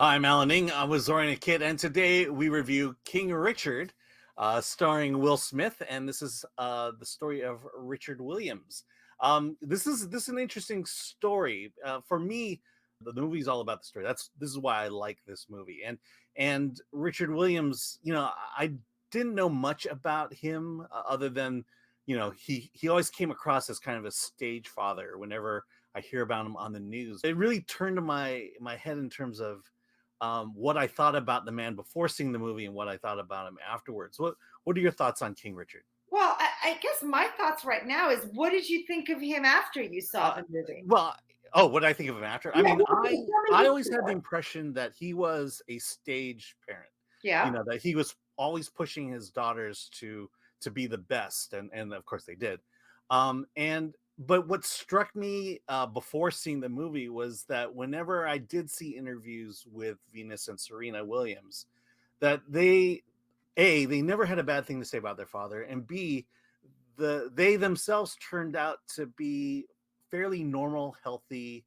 Hi, I'm Alan Ning. I'm with Zorianna Kit, and today we review King Richard, starring Will Smith, and this is the story of Richard Williams. This is an interesting story for me. The movie's all about the story. This is why I like this movie. And Richard Williams, I didn't know much about him other than he always came across as kind of a stage father. Whenever I hear about him on the news, it really turned my head in terms of what I thought about the man before seeing the movie and what I thought about him afterwards. What are your thoughts on King Richard? Well, I guess my thoughts right now is what did you think of him after you saw Uh, the movie? well, oh, what I think of him after? I Yeah, mean, tell me I always had the before. impression that he was a stage parent. Yeah. That he was always pushing his daughters to be the best, and of course they did. And but what struck me before seeing the movie was that whenever I did see interviews with Venus and Serena Williams, that they never had a bad thing to say about their father, and B, they themselves turned out to be fairly normal, healthy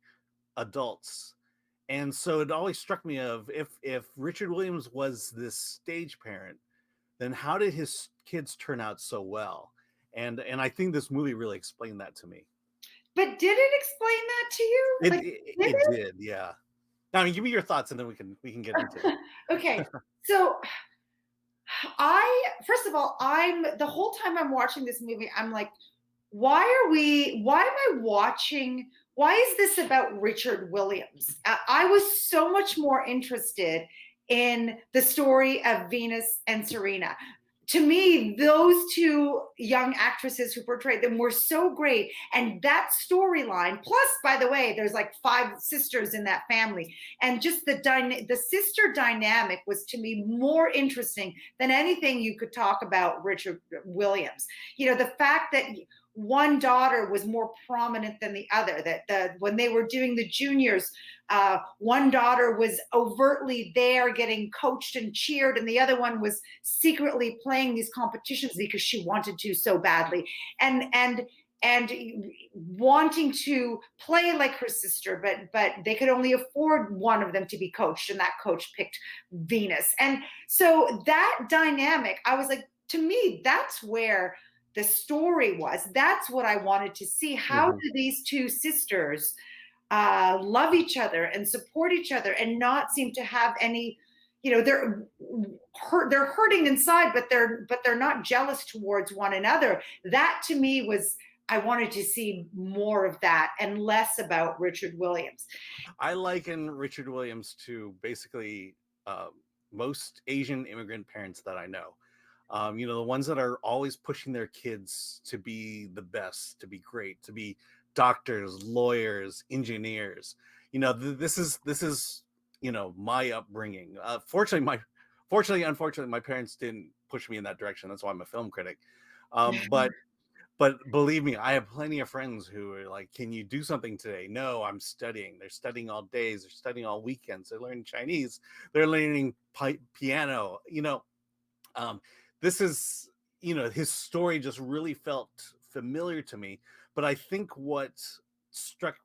adults. And so it always struck me of if Richard Williams was this stage parent, then how did his kids turn out so well? And I think this movie really explained that to me. But did it explain that to you? It Like, it, did it did, yeah. I mean, give me your thoughts, and then we can get into it. it? Okay. So I first of all, I'm the whole time I'm watching this movie, I'm like, why am I watching? Why is this about Richard Williams? I was so much more interested in the story of Venus and Serena. To me, those two young actresses who portrayed them were so great. And that storyline, plus, by the way, there's like five sisters in that family. And just the sister dynamic was to me more interesting than anything you could talk about Richard Williams. The fact that one daughter was more prominent than the other, that when they were doing the juniors, one daughter was overtly there getting coached and cheered, and the other one was secretly playing these competitions because she wanted to so badly, and wanting to play like her sister, but they could only afford one of them to be coached, and that coach picked Venus. And so that dynamic, I was like, to me, that's where the story was. That's what I wanted to see. How Mhm. do these two sisters love each other and support each other and not seem to have any, they're hurting inside, but they're not jealous towards one another. That to me was, I wanted to see more of that and less about Richard Williams. I liken Richard Williams to basically uh, most Asian immigrant parents that I know. The ones that are always pushing their kids to be the best, to be great, to be doctors, lawyers, engineers. This is my upbringing. Unfortunately, my parents didn't push me in that direction. That's why I'm a film critic. But believe me, I have plenty of friends who are like, "Can you do something today?" No, I'm studying. They're studying all days. They're studying all weekends. They're learning Chinese. They're learning piano. Um, this is, his story just really felt familiar to me. But I think what struck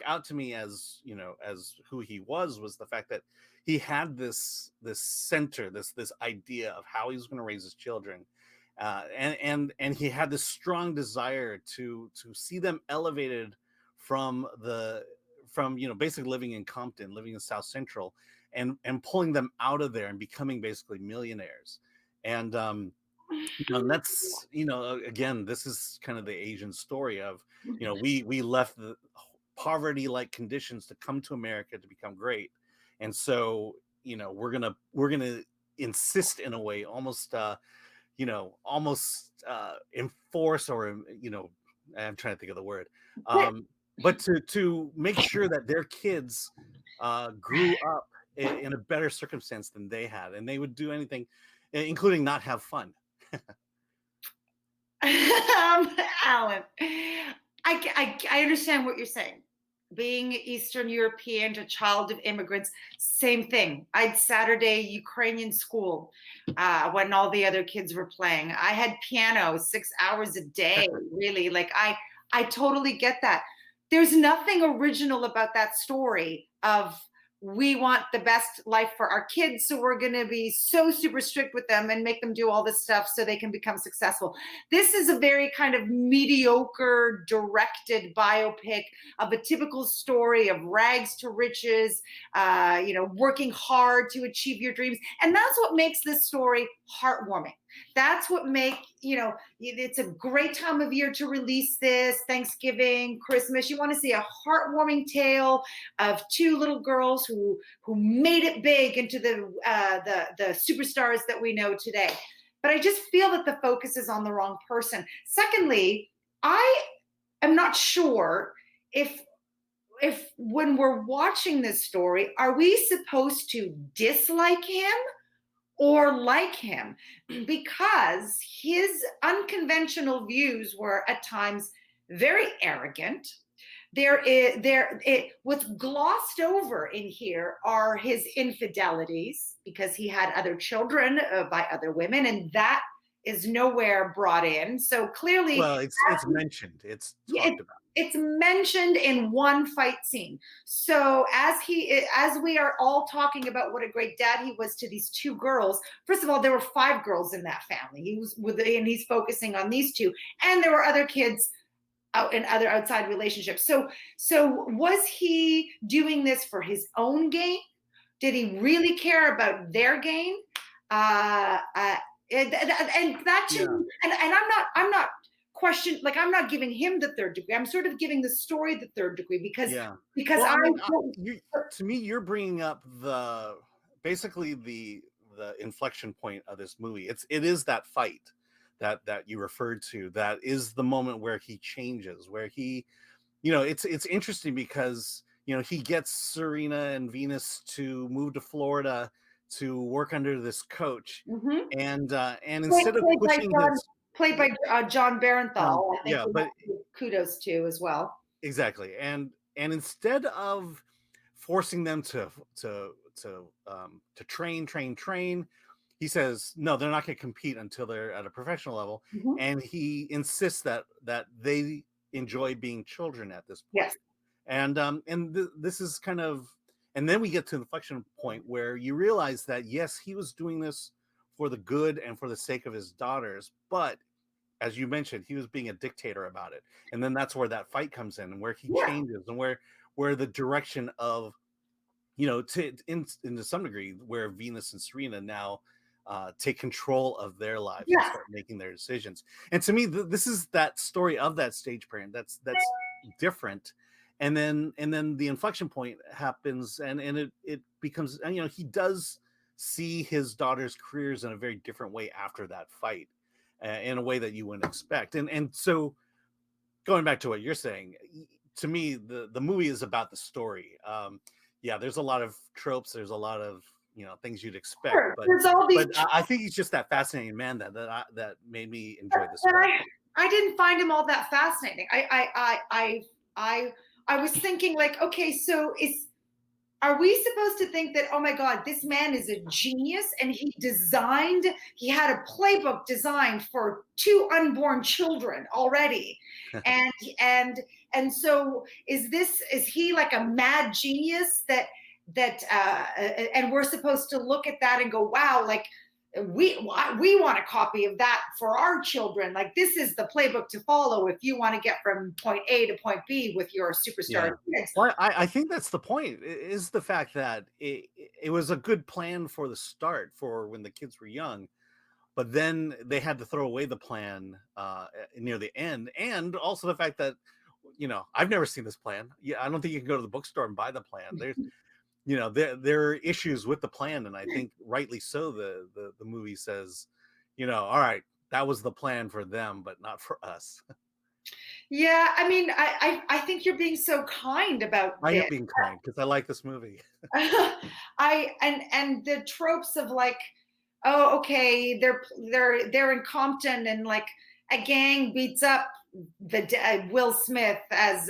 out to me as as who he was the fact that he had this center, this idea of how he was going to raise his children, and he had this strong desire to see them elevated from basically living in Compton, living in South Central, and pulling them out of there and becoming basically millionaires. And that's again, this is kind of the Asian story of we left the poverty like conditions to come to America to become great. And so we're gonna insist in a way, almost enforce, or I'm trying to think of the word, But but to make sure that their kids grew up in a better circumstance than they had, and they would do anything, including not have fun. Alan, I understand what you're saying. Being Eastern European, a child of immigrants, same thing. I had Saturday Ukrainian school when all the other kids were playing. I had piano 6 hours a day, really. Like I totally get that. There's nothing original about that story of we want the best life for our kids, so we're going to be so super strict with them and make them do all this stuff so they can become successful. This is a very kind of mediocre directed biopic of a typical story of rags to riches, working hard to achieve your dreams. And that's what makes this story heartwarming. That's what it's a great time of year to release this. Thanksgiving, Christmas. You want to see a heartwarming tale of two little girls who made it big into the superstars that we know today. But I just feel that the focus is on the wrong person. Secondly, I am not sure if when we're watching this story, are we supposed to dislike him or like him? Because his unconventional views were at times very arrogant. What's glossed over in here are his infidelities, because he had other children by other women, and that is nowhere brought in. So clearly, well, it's mentioned, it's talked about. It's mentioned in one fight scene. So as we are all talking about what a great dad he was to these two girls, first of all, there were 5 girls in that family. And he's focusing on these 2, and there were other kids out in other outside relationships. So was he doing this for his own gain? Did he really care about their gain? And that too, and I'm not question, like, I'm not giving him the third degree. I'm sort of giving the story the third degree because to me, you're bringing up basically the inflection point of this movie. It is that fight that you referred to. That is the moment where he changes, where he, it's interesting because he gets Serena and Venus to move to Florida to work under this coach, and instead of pushing played by John Bernthal, I think, but kudos to as well. Exactly, and instead of forcing them to train, he says no, they're not going to compete until they're at a professional level, and he insists that they enjoy being children at this point. Yes, this is kind of, and then we get to the inflection point where you realize that yes, he was doing this for the good and for the sake of his daughters, but as you mentioned, he was being a dictator about it. And then that's where that fight comes in, and where he changes, and where the direction of, to some degree, where Venus and Serena now take control of their lives and start making their decisions. And to me, this is that story of that stage parent that's different. And then the inflection point happens, and it becomes, he does see his daughter's careers in a very different way after that fight, in a way that you wouldn't expect. And so going back to what you're saying, to me, the movie is about the story. There's a lot of tropes, there's a lot of things you'd expect, but I think he's just that fascinating man that made me enjoy this. I didn't find him all that fascinating. I was thinking, like, okay, so are we supposed to think that, oh my God, this man is a genius, and he had a playbook designed for 2 unborn children already, and so is he like a mad genius that and we're supposed to look at that and go, wow, like we want a copy of that for our children. Like, this is the playbook to follow if you want to get from point A to point B with your superstar kids. Well, I think that's the point, is the fact that it was a good plan for the start, for when the kids were young, but then they had to throw away the plan near the end. And also the fact that, I've never seen this plan. I don't think you can go to the bookstore and buy the plan. There's there are issues with the plan, and I think rightly so. The movie says, all right, that was the plan for them, but not for us. Yeah, I mean, I think you're being so kind about I am being kind because I like this movie. And the tropes of, like, oh, okay, they're in Compton, and like a gang beats up Will Smith as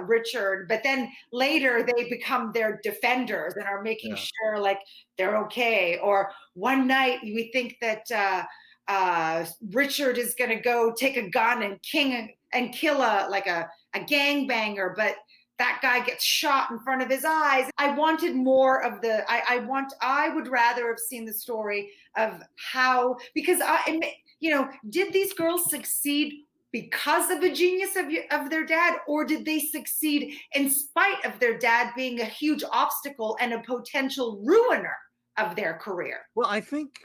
Richard, but then later they become their defenders and are making sure, like, they're okay. Or one night we think that Richard is going to go take a gun and kill a gangbanger, but that guy gets shot in front of his eyes. I wanted more of the. I would rather have seen the story of how, because did these girls succeed because of the genius of their dad, or did they succeed in spite of their dad being a huge obstacle and a potential ruiner of their career? Well, I think,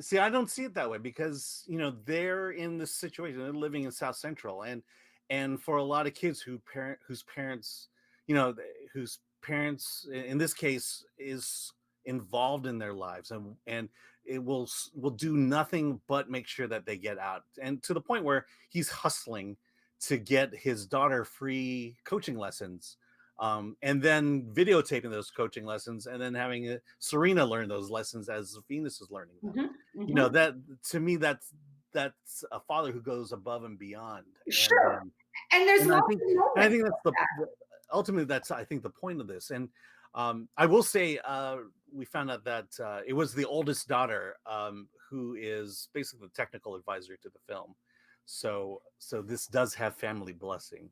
see, I don't see it that way, because they're in this situation. They're living in South Central, and for a lot of kids whose parents, whose parents in this case is involved in their lives, and it will do nothing but make sure that they get out, and to the point where he's hustling to get his daughter free coaching lessons, and then videotaping those coaching lessons, and then having Serena learn those lessons as Venus is learning them. That, to me, that's a father who goes above and beyond. Sure. And there's and I think that's ultimately that's, I think, the point of this. And I will say, we found out that it was the oldest daughter, who is basically the technical advisor to the film. So this does have family blessing.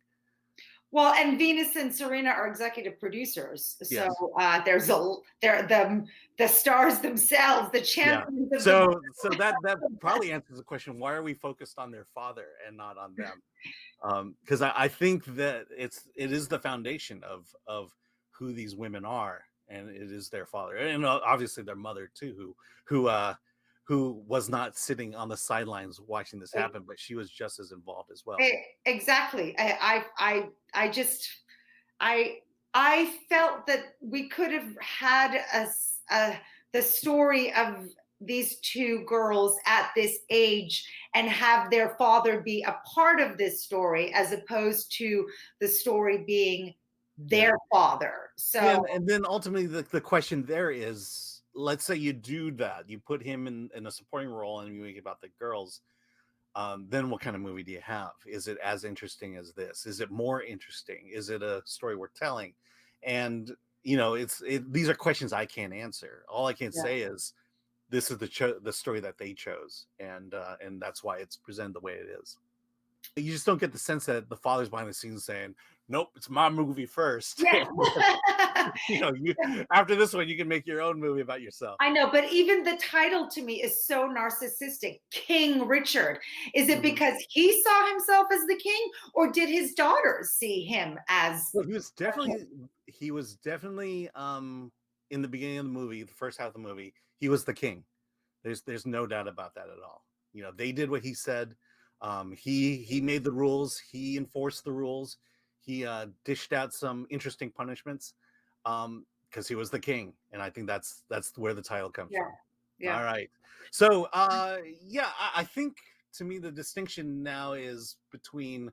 Well, and Venus and Serena are executive producers, so Yes. there's the stars themselves, the champions. Yeah. So that probably answers the question: why are we focused on their father and not on them? Because I think that it is the foundation of who these women are, and it is their father, and obviously their mother too, who was not sitting on the sidelines watching this happen, but she was just as involved as well. Exactly. I felt that we could have had the story of these two girls at this age and have their father be a part of this story, as opposed to the story being their father. So, and then ultimately the question there is, let's say you do that, you put him in a supporting role and you make it about the girls, then what kind of movie do you have? Is it as interesting as this? Is it more interesting? Is it a story worth telling? And these are questions I can't answer. All I can say is this is the story that they chose, and that's why it's presented the way it is. You just don't get the sense that the father's behind the scenes saying, nope, it's my movie first. Yeah. After this one, you can make your own movie about yourself. I know, but even the title to me is so narcissistic. King Richard. Is it because he saw himself as the king, or did his daughters see him as? Well, he was definitely in the beginning of the movie, the first half of the movie, he was the king. There's no doubt about that at all. They did what he said. He made the rules. He enforced the rules. He dished out some interesting punishments, because he was the king, and I think that's where the title comes from. Yeah. All right. So I think, to me, the distinction now is between,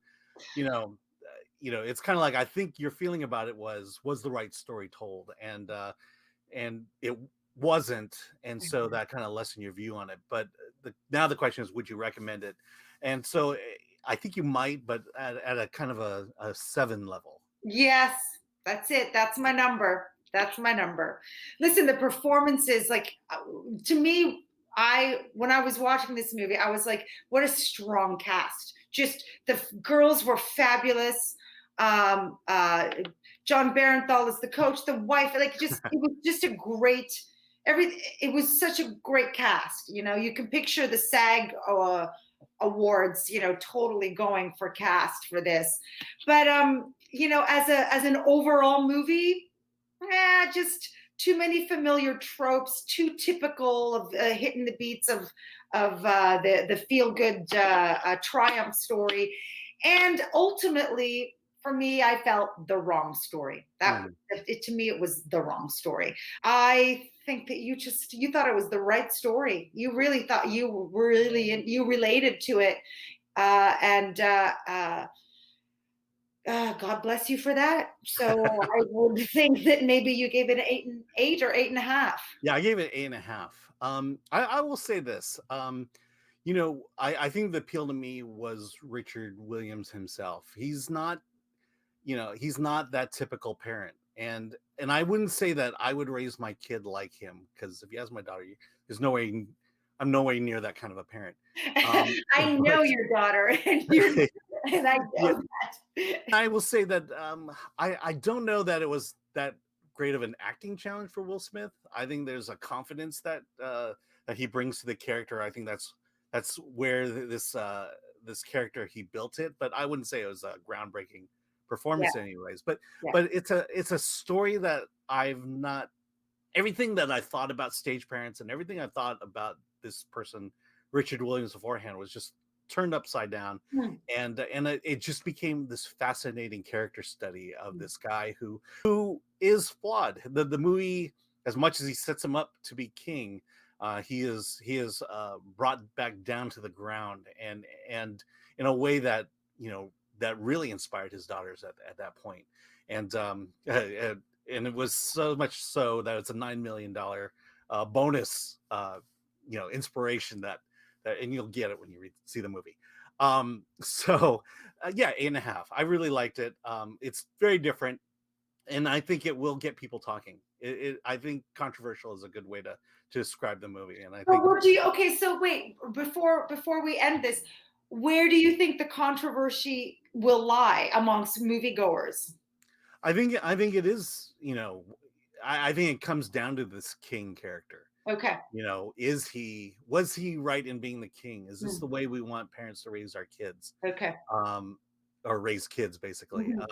it's kind of like, I think your feeling about it was the right story told, and it wasn't, and so that kind of lessened your view on it. But now the question is, would you recommend it? And so I think you might, but at a kind of a 7 level. Yes, that's it. That's my number. Listen, the performances, to me, when I was watching this movie, I was like, what a strong cast. Just the girls were fabulous. John Bernthal is the coach, the wife, it was just a great, it was such a great cast. You can picture the SAG awards, totally going for cast for this. But as an overall movie, just too many familiar tropes, too typical of hitting the beats of the feel-good triumph story. And ultimately, for me, I felt the wrong story. To me, it was the wrong story. I think that you thought it was the right story. You really thought you related to it, and God bless you for that. So I would think that maybe you gave it an 8 or 8.5. Yeah, I gave it 8.5. I will say this. I think the appeal to me was Richard Williams himself. He's not that typical parent, and I wouldn't say that I would raise my kid like him, because if you ask my daughter, there's no way I'm no way near that kind of a parent. I know your daughter, and and I Yeah, know that. I will say that I don't know that it was that great of an acting challenge for Will Smith. I think there's a confidence that he brings to the character. I think that's where this character he built it. But I wouldn't say it was a groundbreaking Yeah, performance, anyways. yeah. But it's a story that I've not everything that I thought about stage parents and everything I thought about this person, Richard Williams, beforehand was just turned upside down, Hmm. and it just became this fascinating character study of this guy who is flawed. The movie, as much as he sets him up to be king, he is brought back down to the ground, and in a way that that really inspired his daughters at that point, and and it was so much so that it's a $9 million bonus, inspiration that, and you'll get it when you see the movie. So yeah, 8.5. I really liked it. It's very different, and I think it will get people talking. I think controversial is a good way to describe the movie, and I So think what do you okay, so wait, before we end this, where do you think the controversy will lie amongst moviegoers? I think it is. I think it comes down to this king character. Okay. Was he right in being the king? Is this Hmm. the way we want parents to raise our kids? Okay. um or raise kids, basically. Mhm.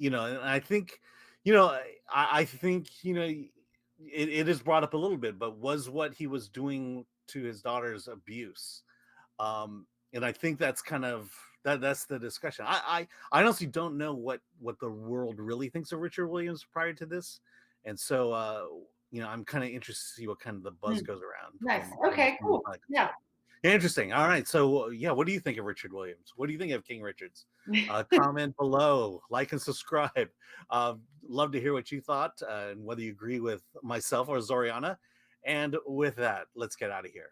And I think, I think, it is brought up a little bit, but was what he was doing to his daughters abuse? And I think that's kind of that's the discussion. I honestly don't know what the world really thinks of Richard Williams prior to this, and so I'm kind of interested to see what kind of the buzz Mm. goes around Nice. when this Okay, movie cool. finally comes Yeah. out. Interesting. All right. So yeah, what do you think of Richard Williams? What do you think of King Richards? Comment below, like and subscribe. Love to hear what you thought, and whether you agree with myself or Zorianna. And with that, let's get out of here.